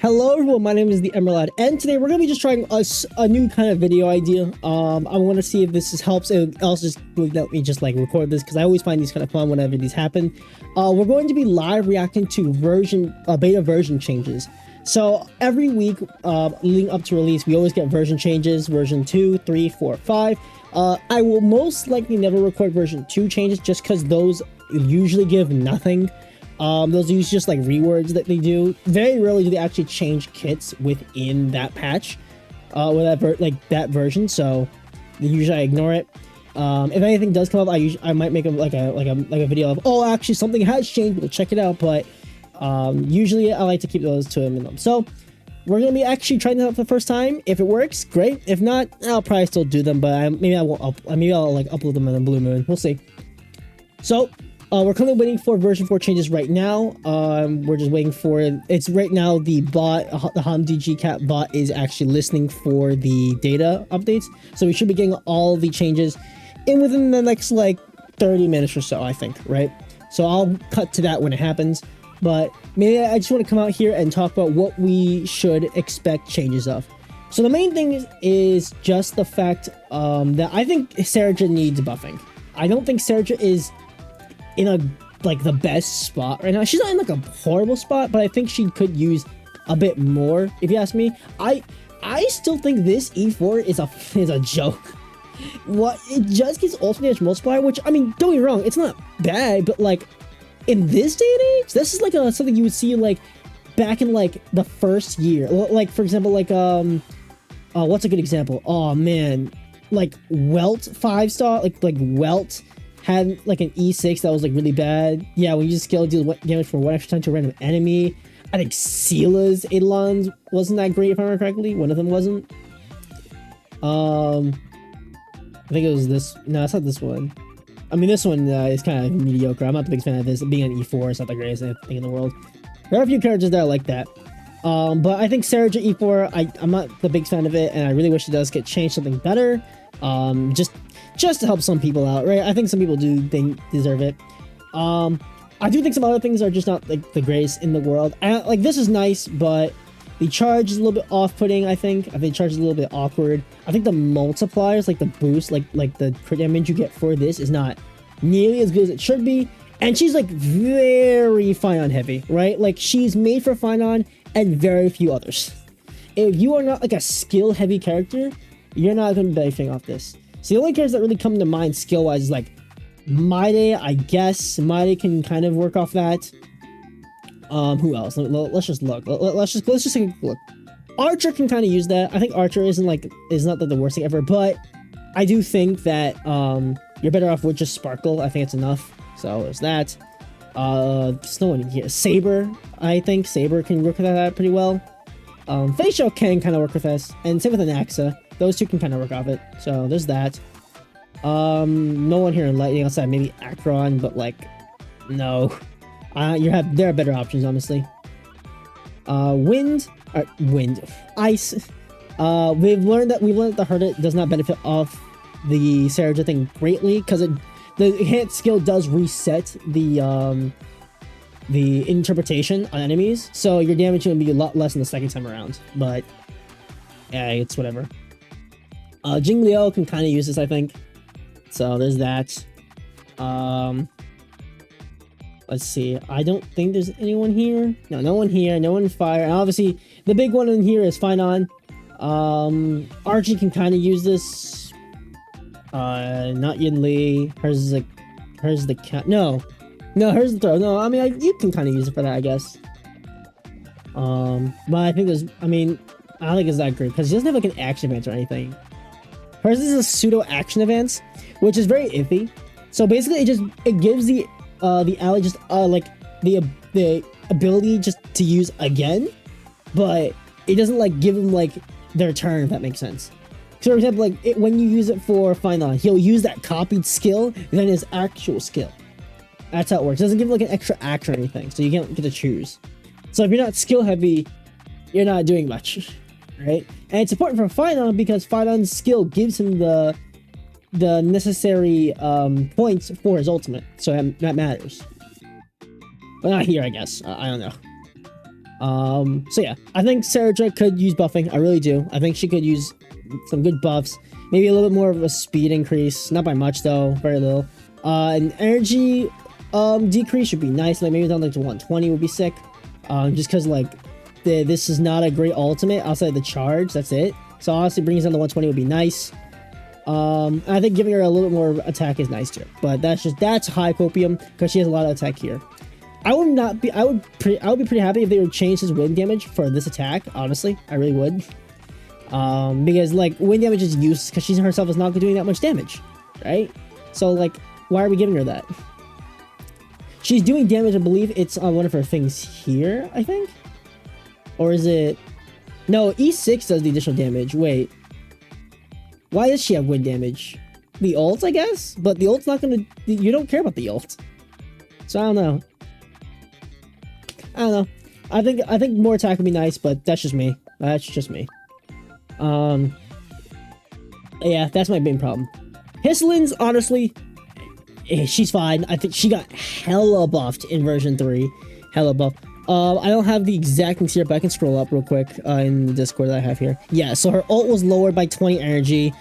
Hello everyone, my name is the Emerald, and today we're gonna be just trying a new kind of video idea. I want to see if this helps. It also just let me just like record this because I always find these kind of fun whenever these happen. We're going to be live reacting to beta version changes. So every week, leading up to release, we always get version changes, version 2, 3, 4, 5. I will most likely never record version 2 changes just because those usually give nothing. Those are usually just like rewords that they do. Very rarely do they actually change kits within that patch, with that version. So usually I ignore it. If anything does come up, I might make a video of, oh, actually something has changed. We'll check it out. But usually I like to keep those to a minimum. So we're gonna be actually trying that out for the first time. If it works, great. If not, I'll probably still do them. But maybe I won't. Maybe I'll like upload them in a blue moon. We'll see. So. We're currently waiting for version 4 changes right now. We're just waiting for it. It's right now the bot, the HomDG Cat bot is actually listening for the data updates. So we should be getting all the changes within the next like 30 minutes or so, I think, right? So I'll cut to that when it happens. But maybe I just want to come out here and talk about what we should expect changes of. So the main thing is just the fact that I think Serja needs buffing. I don't think Serja is in the best spot right now. She's not in like a horrible spot, but I think she could use a bit more, if you ask me. I still think this E4 is a joke. What, it just gets ultimate damage multiplier, which, I mean, don't get me wrong, it's not bad, but like in this day and age, this is like something you would see like back in like the first year. Like for example, like what's a good example? Oh man, like Welt 5-star, like Welt had like an E6 that was like really bad. Yeah, when you just skill deal damage for one extra time to a random enemy. I think Seela's Eidolons wasn't that great, if I remember correctly. One of them wasn't. I think it was this. No, it's not this one. I mean, this one is kind of mediocre. I'm not the biggest fan of this. Being an E4 is not the greatest thing in the world. There are a few characters that are like that. But I think Serja E4, I'm not the biggest fan of it, and I really wish it does get changed something better. Just to help some people out, right? I think some people they deserve it. I do think some other things are just not like the greatest in the world. Like this is nice, but the charge is a little bit off-putting. I think the charge is a little bit awkward. I think the multipliers, like the boost, like the crit damage you get for this, is not nearly as good as it should be. And she's like very Finon heavy, right? Like she's made for Finon and very few others. If you are not like a skill heavy character, you're not going to be benefiting off this. So the only characters that really come to mind skill-wise is like Maide, I guess. Maide can kind of work off that. Who else? Let's just look. Let's just take a look. Archer can kind of use that. I think Archer is not the worst thing ever, but I do think that you're better off with just Sparkle. I think it's enough. So there's that. There's no one in here. Saber, I think Saber can work with that pretty well. Facial can kind of work with this, and same with Anaxa. Those two can kind of work off it. So there's that. No one here in Lightning outside maybe Akron, but like, no. There are better options, honestly. Wind, Ice. We've learned that the Herdet does not benefit off the Serja thing greatly because the enhanced skill does reset the interpretation on enemies, so your damage is going to be a lot less in the second time around. But yeah, it's whatever. Jing Liu can kind of use this, I think. So there's that. Let's see. I don't think there's anyone here. No one here. No one in fire. And obviously, the big one in here is Finon. Archie can kind of use this. Not Yin Li. Hers is the cat. No, hers the throw. No, I mean, you can kind of use it for that, I guess. But I think I don't think it's that great because she doesn't have like an action advance or anything. Hers is a pseudo action advance, which is very iffy. So basically, it gives the ally just like the ability just to use again, but it doesn't like give them like their turn, if that makes sense. So for example, like when you use it for Finon, he'll use that copied skill and then his actual skill. That's how it works. It doesn't give like an extra action or anything, so you can't get to choose. So if you're not skill heavy, you're not doing much, right? And it's important for Finon because Finon's skill gives him the necessary points for his ultimate, so that matters. But not here, I guess. I don't know. So yeah, I think Serra could use buffing. I really do. I think she could use some good buffs. Maybe a little bit more of a speed increase. Not by much though, very little. An energy decrease should be nice. Like maybe down like to 120 would be sick. Just because like this is not a great ultimate outside the charge. That's it. So honestly, bringing us down to 120 would be nice. I think giving her a little bit more attack is nice too. But that's high copium because she has a lot of attack here. I would be pretty happy if they would change his wind damage for this attack. Honestly, I really would. Because like wind damage is useless because she herself is not doing that much damage, right? So like, why are we giving her that? She's doing damage. I believe it's on one of her things here. I think, or is it? No, E6 does the additional damage. Wait, why does she have wind damage? The ult, I guess, but the ult's not gonna. You don't care about the ult, so I don't know. I think more attack would be nice, but that's just me. That's just me. Yeah, that's my main problem. Hislin's, honestly, she's fine. I think she got hella buffed in version 3. Hella buff. I don't have the exact things here, but I can scroll up real quick in the Discord that I have here. Yeah, so her ult was lowered by 20 energy.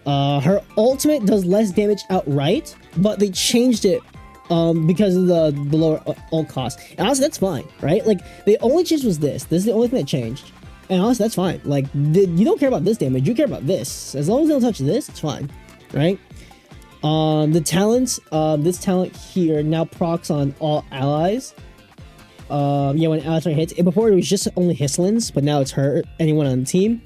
Her ultimate does less damage outright, but they changed it because of the lower ult cost. And honestly, that's fine, right? Like, the only change was this. This is the only thing that changed. And honestly, that's fine. Like, you don't care about this damage, you care about this. As long as they don't touch this, it's fine, right? The talents, this talent here now procs on all allies. Yeah, when ally target hits. Before it was just only Hislin's, but now it's her, anyone on the team.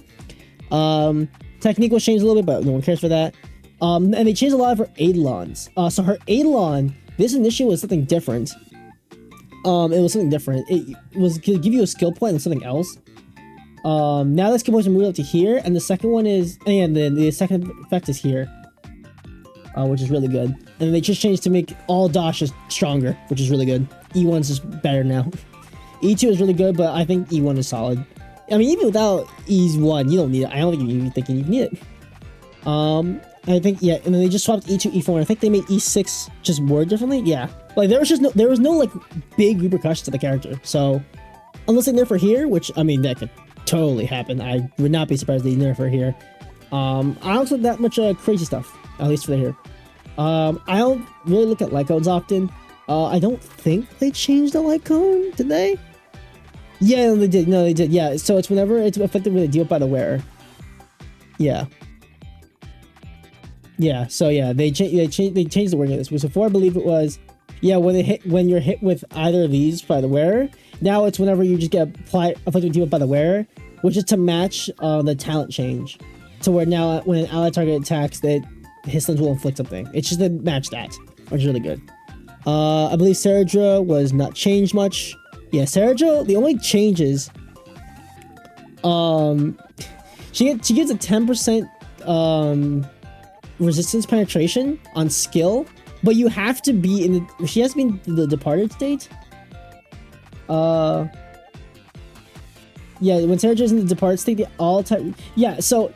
Technique was changed a little bit, but no one cares for that. And they changed a lot of her Eidolons. So her Eidolon, this initially was something different. It was something different. It was to give you a skill point and something else. Now that skill points are moved up to here, and the second one is, and then the second effect is here, which is really good. And they just changed to make all dashes stronger, which is really good. E1's just better now. E2 is really good, but I think E1 is solid. I mean, even without E1, you don't need it. I don't think you even need it. I think, yeah, and then they just swapped E2, E4, and I think they made E6 just word differently. Yeah, like there was no like big repercussions to the character. So unless they nerf her here, which I mean that could totally happen. I would not be surprised they nerf her here. I don't think that much crazy stuff, at least for here. I don't really look at light codes often. I don't think they changed the light code, did they? Yeah, no, they did. No, they did. Yeah, so it's whenever it's affected with a deal by the wearer. Yeah. Yeah. So yeah, they changed the wording of this. So before I believe it was, yeah, when you're hit with either of these by the wearer. Now it's whenever you just get affected deal by the wearer, which is to match the talent change, to where now when an ally target attacks, that Hislin's will inflict something. It's just to match that, which is really good. I believe Serra was not changed much. Yeah, Serra, the only changes, she gets a 10% resistance penetration on skill, but you have to be in the, she has to be in the departed state. Yeah, when Serra is in the departed state, the all type, yeah, so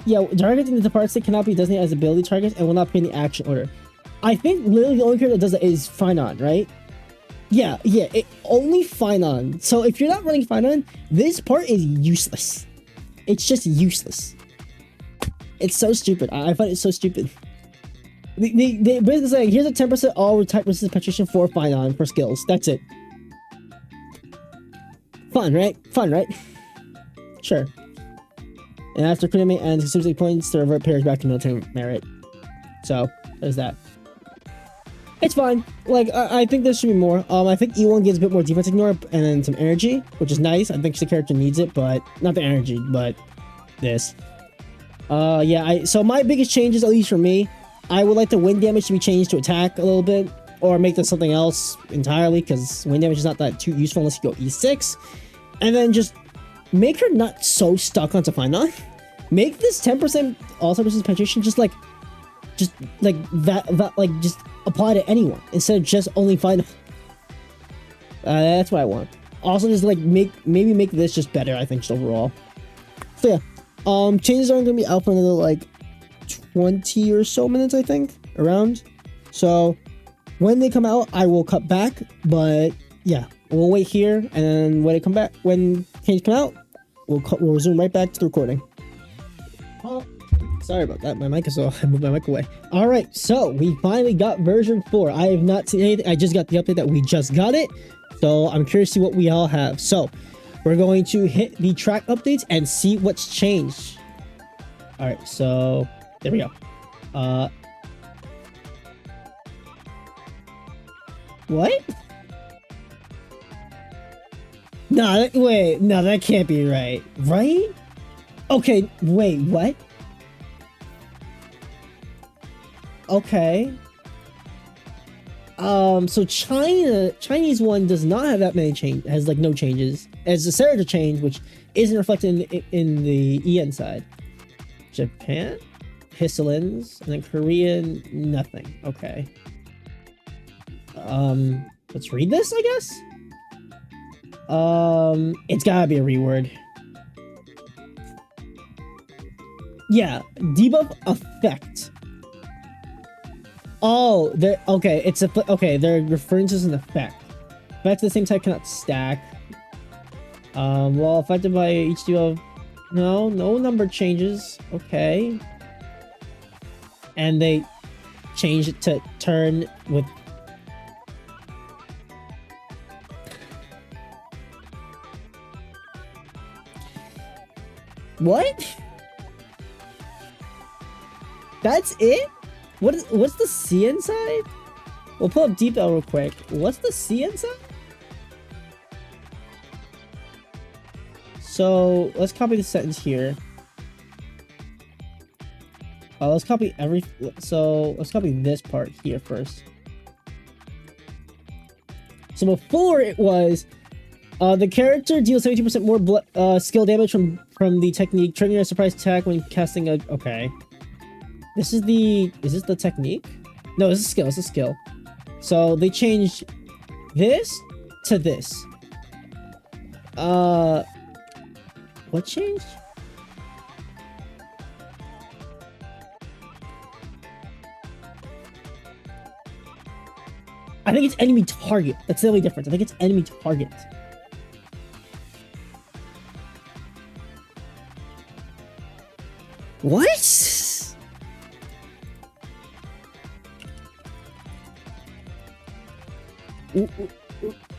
yeah, targets in the departed state cannot be designated as ability targets and will not appear in the action order. I think literally the only character that does it is Finon, right? Yeah, only Finon. So if you're not running Finon, this part is useless. It's just useless. It's so stupid. I find it so stupid. They basically saying, here's a 10% all type resistance penetration for Finon for skills. That's it. Fun, right? Fun, right? Sure. And after critical and specifically points to revert pairs back to military merit. So, there's that. It's fine. Like, I think there should be more. I think E1 gives a bit more defense ignore and then some energy, which is nice. I think the character needs it, but not the energy, but this. Yeah, so my biggest changes, at least for me, I would like the wind damage to be changed to attack a little bit, or make this something else entirely, because wind damage is not that too useful unless you go E6. And then just make her not so stuck onto Finon. Make this 10% all-type resistance penetration just like that, like just apply to anyone instead of just only Finon. That's what I want. Also, just like maybe make this just better, I think, just overall. So yeah, changes aren't gonna be out for another like 20 or so minutes, I think, around. So when they come out, I will cut back, but yeah, We'll wait here, and then when it come back, when change come out, we'll resume right back to the recording. Oh, sorry about that. My mic is off. I moved my mic away. All right, so we finally got version 4. I have not seen anything. I just got the update that we just got it, so I'm curious to see what we all have. So we're going to hit the track updates and see what's changed. All right, so there we go. What? No, wait, no, that can't be right. Right? Okay, wait, what? Okay. So Chinese one does not have that many changes, has like no changes. As the Sarah change, which isn't reflected in the EN side. Japan, Hisselins, and then Korean, nothing. Okay. Let's read this, I guess. It's gotta be a reword. Yeah, debuff effect. Oh, they're okay. It's a okay. They're referring to as an effect. Effects of the same type cannot stack. Well, affected by each debuff. No number changes. Okay. And they change it to turn with. What? That's it? What's the C inside? We'll pull up Deep L real quick. What's the C inside? So let's copy the sentence here. Let's copy let's copy this part here first. So before it was the character deals 72% more skill damage from the technique, triggering a surprise attack when casting a... Okay. Is this the technique? No, this is skill. It's a skill. So they changed this to this. What changed? I think it's enemy target. That's the only difference. I think it's enemy target. What?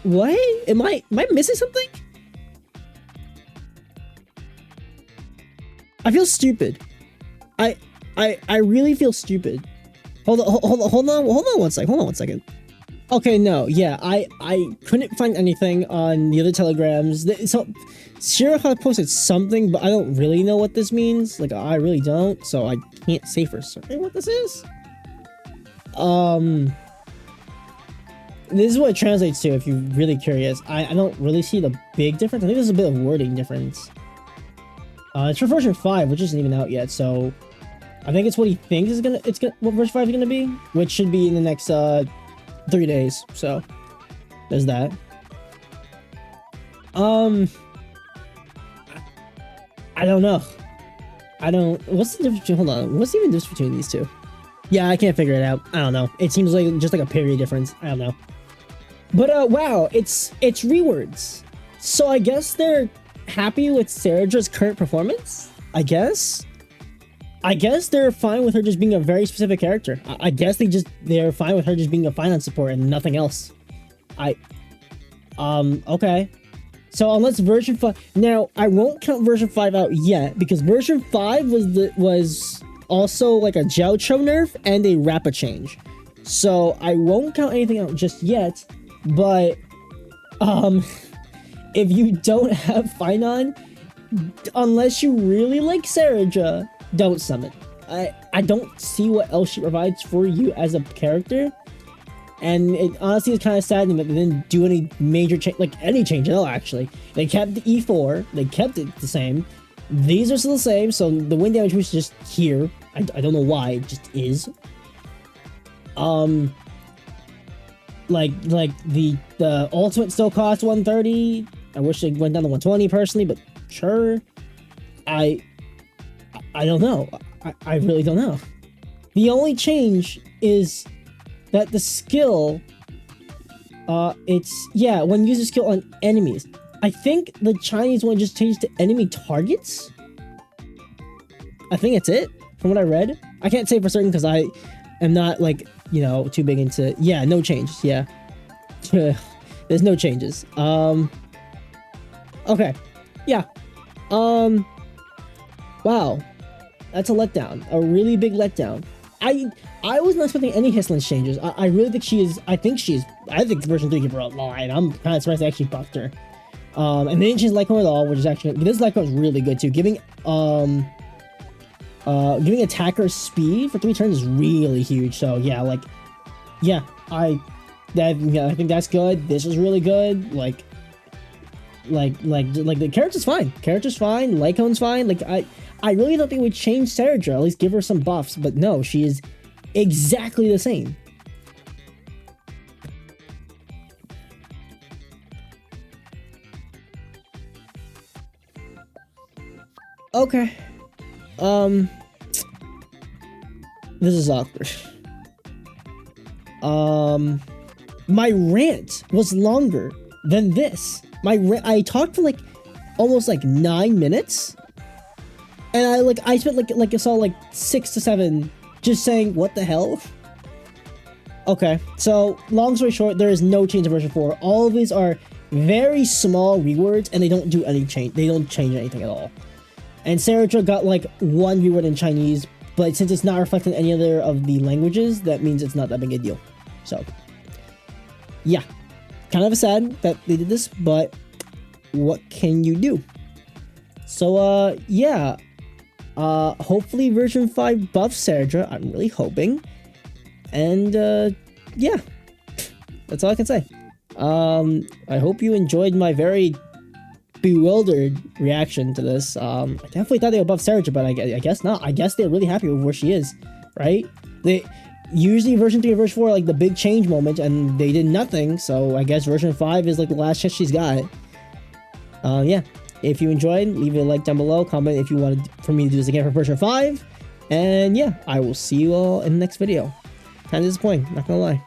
What? Am I missing something? I feel stupid. I really feel stupid. Hold on one second. Okay, no, yeah, I couldn't find anything on the other telegrams. So Shiraka posted something, but I don't really know what this means. Like, I really don't, so I can't say for certain what this is. This is what it translates to if you're really curious. I don't really see the big difference. I think there's a bit of wording difference. It's for version 5, which isn't even out yet, so I think it's what he thinks is what version 5 is gonna be, which should be in the next 3 days. So there's that. I don't know. What's the difference between, hold on, what's even the difference between these two? Yeah, I can't figure it out. I don't know. It seems like just like a period difference. I don't know. But wow, it's rewords. So I guess they're happy with Saraja's current performance? I guess they're fine with her just being a very specific character. I guess they're fine with her just being a finance support and nothing else. Okay. So unless version 5, now I won't count version 5 out yet because version 5 was also like a Jiaocho nerf and a Rappa change. So I won't count anything out just yet, but if you don't have Finon, unless you really like Saraja, don't summon. I don't see what else she provides for you as a character. And it honestly is kind of saddening that they didn't do any major change, like any change at all, actually. They kept the E4, they kept it the same. These are still the same, so the wind damage was just here. I don't know why, it just is. Like the ultimate still costs 130. I wish it went down to 120 personally, but sure. I don't know. I really don't know. The only change is that the skill It's, yeah, when you use a skill on enemies. I think the Chinese one just changed to enemy targets. I think it's it, from what I read. I can't say for certain because I am not, like, you know, too big into... Yeah, no changes, yeah. There's no changes. Okay. Yeah. Wow. That's a letdown. A really big letdown. I was not expecting any Hislin's changes. I really think she is... I think version 3 gave her a line. I'm kind of surprised they actually buffed her. And they didn't change Lycone at all, which is actually... This Lycone is really good, too. Giving attacker speed for 3 turns is really huge. So, yeah, like... Yeah, I think that's good. This is really good. Like the character's fine. Character's fine. Lycone's fine. Like, I really thought they would change Serra, at least give her some buffs, but no, she is exactly the same. Okay. This is awkward. My rant was longer than this. I talked for like almost like 9 minutes, and I spent like I saw like 6 to 7 just saying what the hell. Okay, so long story short, there is no change in version 4. All of these are very small rewords, and they don't do any change. They don't change anything at all. And Serra got like 1 reword in Chinese, but since it's not reflected in any other of the languages, that means it's not that big a deal. So, yeah. Kind of sad that they did this, but what can you do? So, yeah. Hopefully version 5 buffs Serra. I'm really hoping. And, yeah. That's all I can say. I hope you enjoyed my very bewildered reaction to this. I definitely thought they would buff Serra, but I guess not. I guess they're really happy with where she is, right? Usually version 3 and version 4 are like the big change moment, and they did nothing, so I guess version 5 is like the last chance she's got. Yeah. If you enjoyed, leave a like down below, comment if you wanted for me to do this again for version 5, and yeah, I will see you all in the next video. Kind of disappointing, not gonna lie.